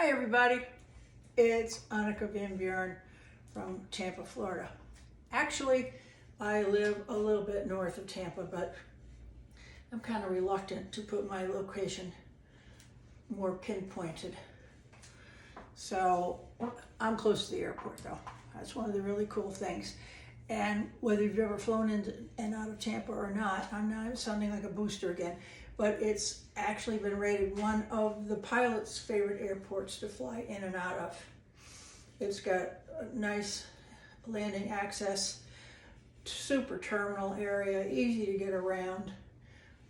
Hi everybody, it's Anneke Van Buren from Tampa, Florida. Actually, I live a little bit north of Tampa, but I'm kind of reluctant to put my location more pinpointed. So I'm close to the airport though. That's one of the really cool things. And whether you've ever flown in and out of Tampa or not, I'm not sounding like a booster again, but it's actually been rated one of the pilot's favorite airports to fly in and out of. It's got a nice landing access, super terminal area, easy to get around,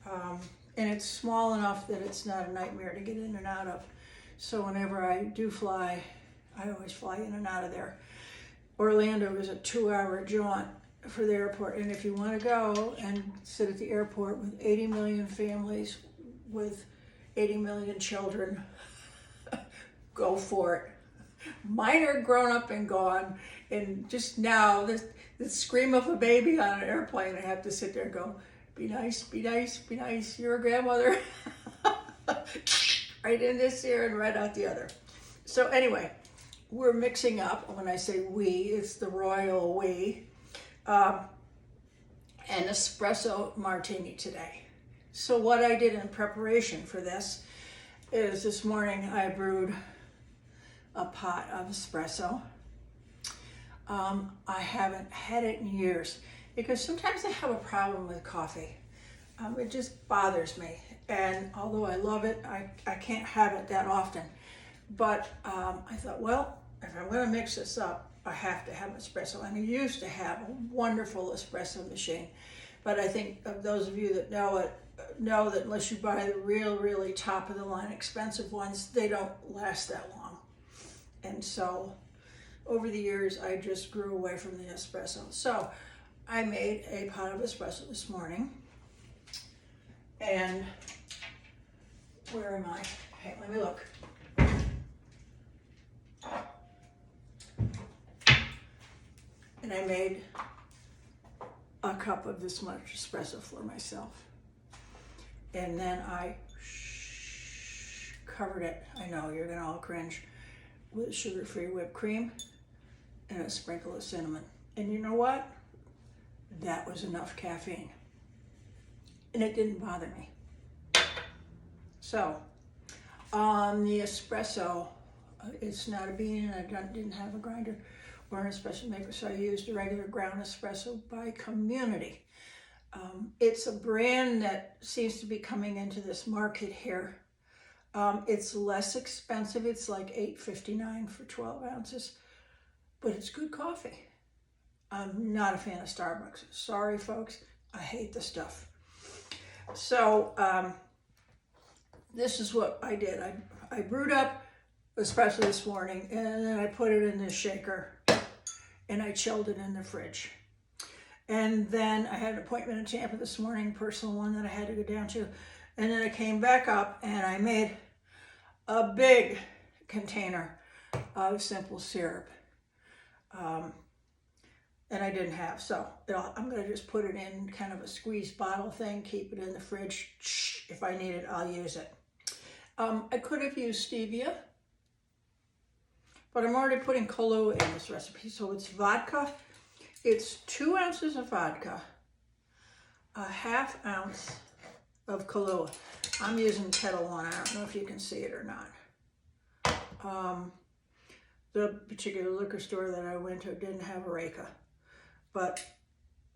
and it's small enough that it's not a nightmare to get in and out of. So whenever I do fly, I always fly in and out of there. Orlando is a 2-hour jaunt for the airport, and if you want to go and sit at the airport with 80 million families with 80 million children, go for it. Mine are grown up and gone, and just now the scream of a baby on an airplane, I have to sit there and go, be nice, be nice, be nice, you're a grandmother. Right in this ear and right out the other. So anyway, we're mixing up. When I say we, it's the royal we, an espresso martini today. So what I did in preparation for this is this morning I brewed a pot of espresso. I haven't had it in years because sometimes I have a problem with coffee. It just bothers me. And although I love it, I can't have it that often. But I thought, well, if I'm going to mix this up, I have to have espresso. And I used to have a wonderful espresso machine. But I think of those of you that know it, know that unless you buy the really top of the line expensive ones, they don't last that long. And so over the years, I just grew away from the espresso. So I made a pot of espresso this morning. And where am I? Hey, let me look. And I made a cup of this much espresso for myself. And then I covered it, I know you're gonna all cringe, with sugar-free whipped cream and a sprinkle of cinnamon. And you know what? That was enough caffeine. And it didn't bother me. So, on the espresso, it's not a bean and I didn't have a grinder or an espresso maker, so I used a regular ground espresso by Community. It's a brand that seems to be coming into this market here. It's less expensive. It's like $8.59 for 12 ounces, but it's good coffee. I'm not a fan of Starbucks. Sorry, folks. I hate the stuff. So this is what I did. I brewed up espresso this morning, and then I put it in this shaker, and I chilled it in the fridge. And then I had an appointment in Tampa this morning, personal one that I had to go down to. And then I came back up and I made a big container of simple syrup. And I didn't have, so I'm gonna just put it in kind of a squeeze bottle thing, keep it in the fridge. If I need it, I'll use it. I could have used stevia, but I'm already putting Kahlúa in this recipe. So it's vodka. It's 2 ounces of vodka, a ½ ounce of Kahlúa. I'm using Kettle One. I don't know if you can see it or not. The particular liquor store that I went to didn't have Areca, but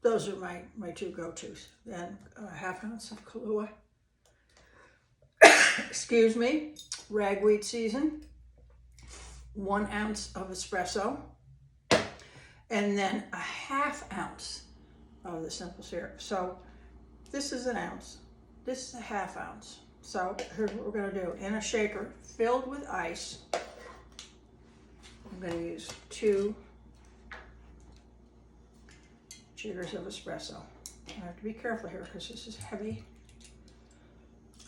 those are my two go-tos. Then a ½ ounce of Kahlúa. Excuse me, ragweed season. 1 ounce of espresso. And then a ½ ounce of the simple syrup. So this is 1 ounce. This is a ½ ounce. So here's what we're gonna do. In a shaker filled with ice, I'm gonna use 2 jiggers of espresso. I have to be careful here because this is heavy.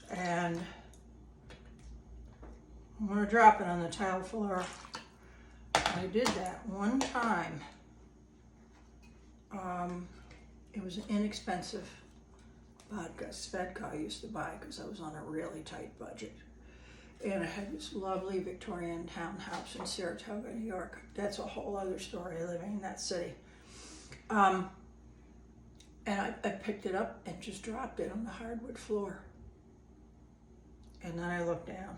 And I'm gonna drop it on the tile floor. I did that one time. It was an inexpensive vodka, Svedka I used to buy because I was on a really tight budget. And I had this lovely Victorian townhouse in Saratoga, New York. That's a whole other story, living in that city. And I picked it up and just dropped it on the hardwood floor. And then I looked down,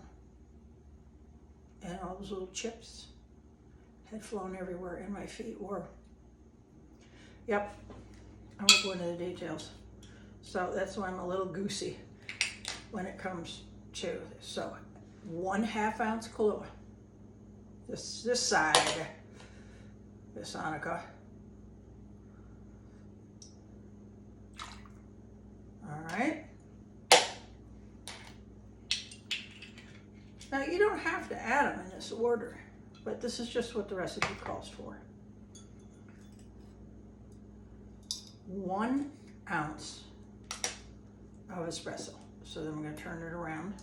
and all those little chips had flown everywhere, and my feet were. Yep, I won't go into the details. So that's why I'm a little goosey when it comes to this. So 1/2 ounce Kahlúa. This side, this Anneke. All right. Now you don't have to add them in this order, but this is just what the recipe calls for. 1 ounce of espresso. So then I'm going to turn it around.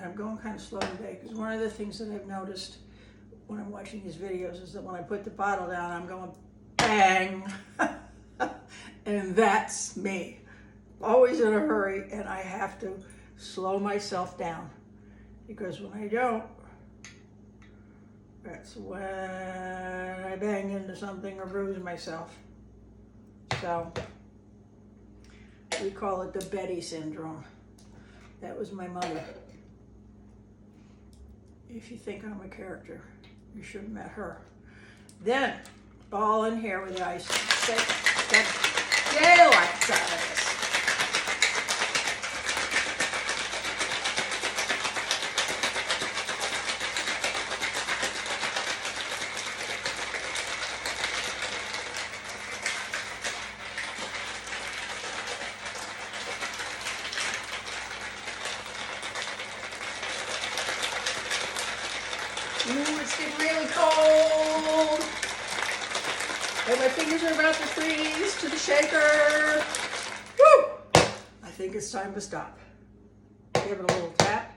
I'm going kind of slow today because one of the things that I've noticed when I'm watching these videos is that when I put the bottle down, I'm going bang. And that's me. Always in a hurry, and I have to slow myself down because when I don't, that's when I bang into something or bruise myself. So we call it the Betty syndrome. That was my mother. If you think I'm a character, you should have met her. Then, all in here with the ice. Shake the daylights out of this. Ooh, it's getting really cold. And my fingers are about to freeze to the shaker. Woo! I think it's time to stop. Give it a little tap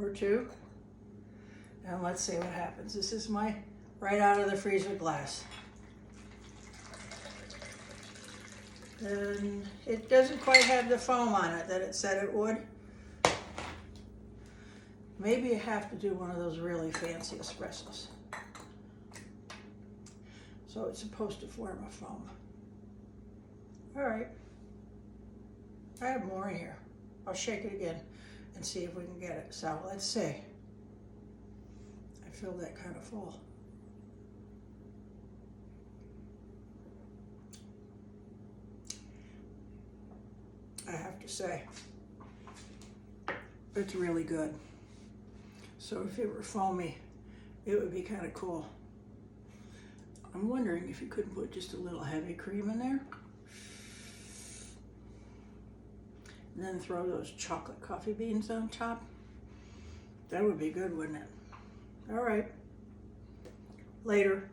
or two. And let's see what happens. This is my right out of the freezer glass. And it doesn't quite have the foam on it that it said it would. Maybe you have to do one of those really fancy espressos. So it's supposed to form a foam. All right. I have more in here. I'll shake it again and see if we can get it. So let's see. I feel that kind of full. I have to say, it's really good. So if it were foamy, it would be kind of cool. I'm wondering if you couldn't put just a little heavy cream in there. And then throw those chocolate coffee beans on top. That would be good, wouldn't it? All right. Later.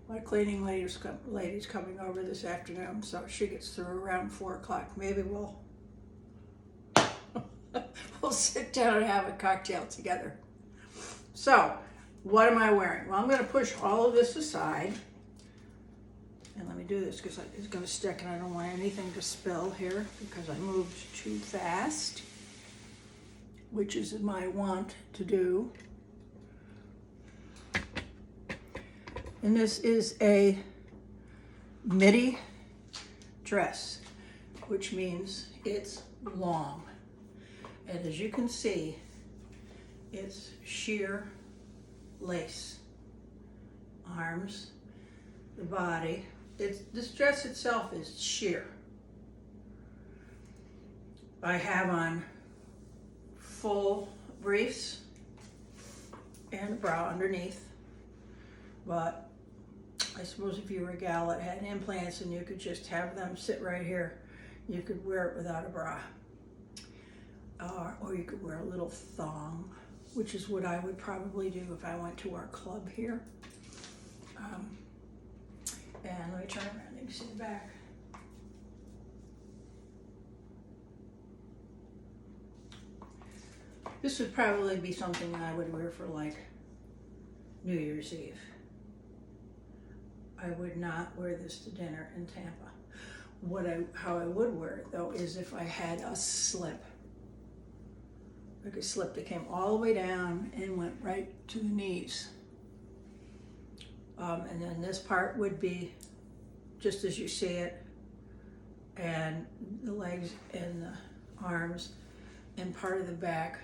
My cleaning lady's coming over this afternoon, so she gets through around 4 o'clock. Maybe we'll sit down and have a cocktail together. So, what am I wearing? Well, I'm going to push all of this aside. And let me do this because it's going to stick and I don't want anything to spill here because I moved too fast, which is my want to do. And this is a midi dress, which means it's long. And as you can see, it's sheer lace. Arms, the body. This dress itself is sheer. I have on full briefs and a bra underneath, but I suppose if you were a gal that had implants and you could just have them sit right here, you could wear it without a bra. Or you could wear a little thong, which is what I would probably do if I went to our club here. And let me turn around, you can see the back. This would probably be something that I would wear for like New Year's Eve. I would not wear this to dinner in Tampa. How I would wear it though is if I had a slip. Like a slip that came all the way down and went right to the knees. And then this part would be just as you see it, and the legs and the arms and part of the back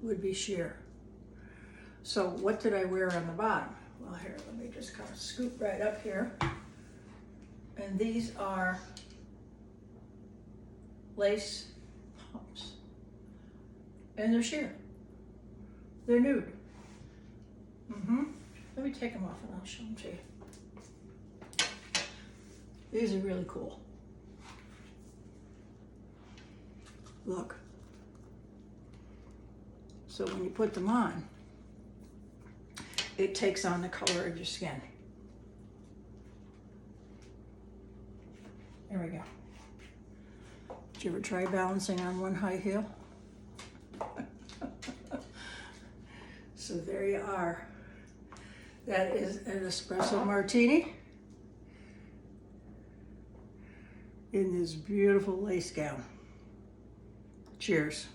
would be sheer. So what did I wear on the bottom? Well, here, let me just kind of scoop right up here. And these are lace pumps. And they're sheer. They're nude. Let me take them off and I'll show them to you. These are really cool. Look. So when you put them on, it takes on the color of your skin. There we go. Did you ever try balancing on one high heel? So there you are. That is an espresso martini in this beautiful lace gown. Cheers.